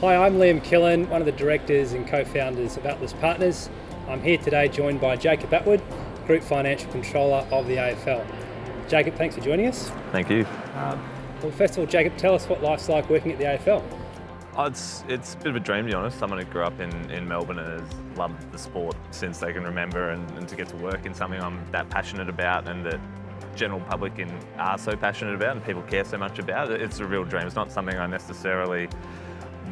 Hi, I'm Liam Killen, one of the directors and co-founders of Atlas Partners. I'm here today joined by Jacob Attwood, Group Financial Controller of the AFL. Jacob, thanks for joining us. Thank you. Well, first of all, Jacob, tell us what life's like working at the AFL. Oh, it's a bit of a dream, to be honest. Someone who grew up in Melbourne and has loved the sport since they can remember, and to get to work in something I'm that passionate about and that general public are so passionate about and people care so much about, it's a real dream. It's not something I necessarily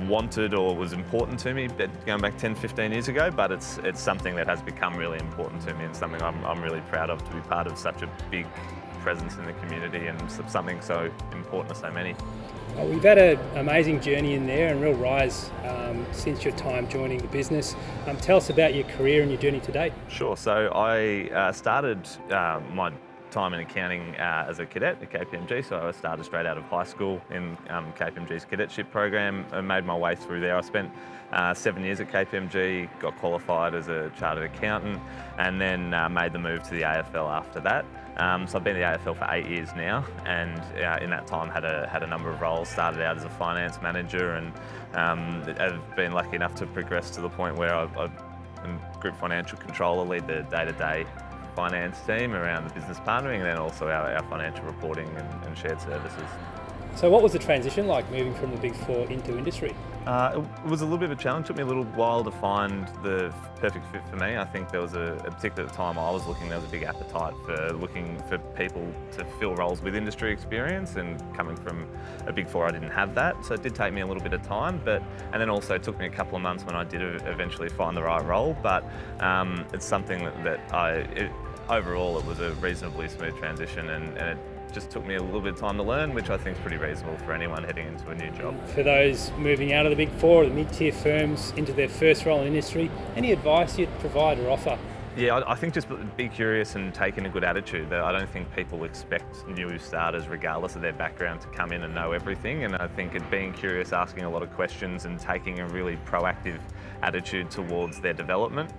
wanted or was important to me going back 10, 15 years ago, but it's something that has become really important to me and something I'm really proud of, to be part of such a big presence in the community and something so important to so many. Well, we've had an amazing journey in there and real rise since your time joining the business. Tell us about your career and your journey to date. Sure. So I started my time in accounting as a cadet at KPMG. So I started straight out of high school in KPMG's cadetship program and made my way through there. I spent 7 years at KPMG, got qualified as a chartered accountant, and then made the move to the AFL after that. So I've been at the AFL for 8 years now, and in that time had a number of roles. Started out as a finance manager, and I've been lucky enough to progress to the point where I'm Group Financial Controller, lead the day-to-day finance team around the business partnering, and then also our financial reporting and shared services. So what was the transition like moving from the Big Four into industry? It was a little bit of a challenge. It took me a little while to find the perfect fit for me. I think there was a particular time I was looking, there was a big appetite for looking for people to fill roles with industry experience, and coming from a Big Four I didn't have that, so it did take me a little bit of time, and then also it took me a couple of months when I did eventually find the right role, but it's something overall it was a reasonably smooth transition, and it just took me a little bit of time to learn, which I think is pretty reasonable for anyone heading into a new job. For those moving out of the Big Four or the mid-tier firms into their first role in industry, any advice you'd provide or offer? Yeah, I think just be curious and take in a good attitude. I don't think people expect new starters, regardless of their background, to come in and know everything. And I think being curious, asking a lot of questions and taking a really proactive attitude towards their development.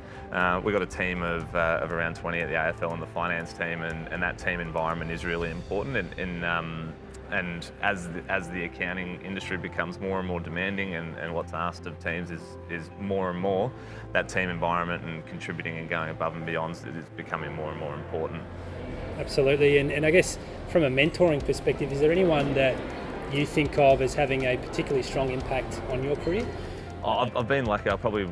We've got a team of around 20 at the AFL and the finance team, and that team environment is really important. And as the accounting industry becomes more and more demanding, and what's asked of teams is more and more, that team environment and contributing and going above and beyond is becoming more and more important. Absolutely, and I guess from a mentoring perspective, is there anyone that you think of as having a particularly strong impact on your career? I've been lucky. I probably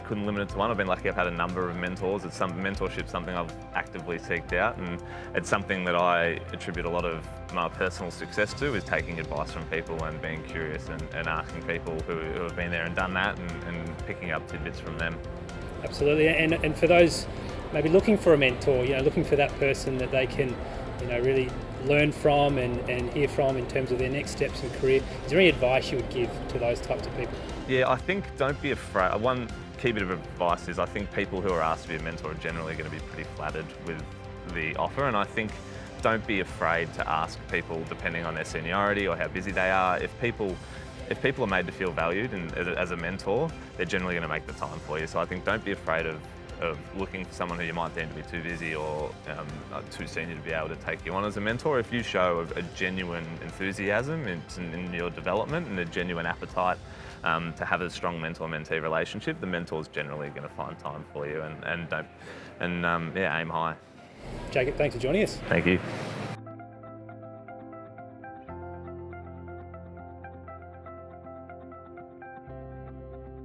couldn't limit it to one. I've been lucky. I've had a number of mentors. Mentorship's something I've actively seeked out, and it's something that I attribute a lot of my personal success to, is taking advice from people and being curious and asking people who have been there and done that, and picking up tidbits from them. Absolutely, and for those maybe looking for a mentor, looking for that person that they can, really learn from and hear from in terms of their next steps in career. Is there any advice you would give to those types of people? Yeah, I think don't be afraid. One key bit of advice is I think people who are asked to be a mentor are generally going to be pretty flattered with the offer, and I think don't be afraid to ask people, depending on their seniority or how busy they are. If people are made to feel valued and as a mentor, they're generally going to make the time for you. So I think don't be afraid of looking for someone who you might deem to be too busy or too senior to be able to take you on as a mentor. If you show a genuine enthusiasm in your development and a genuine appetite to have a strong mentor-mentee relationship, the mentor's generally going to find time for you, and aim high. Jacob, thanks for joining us. Thank you.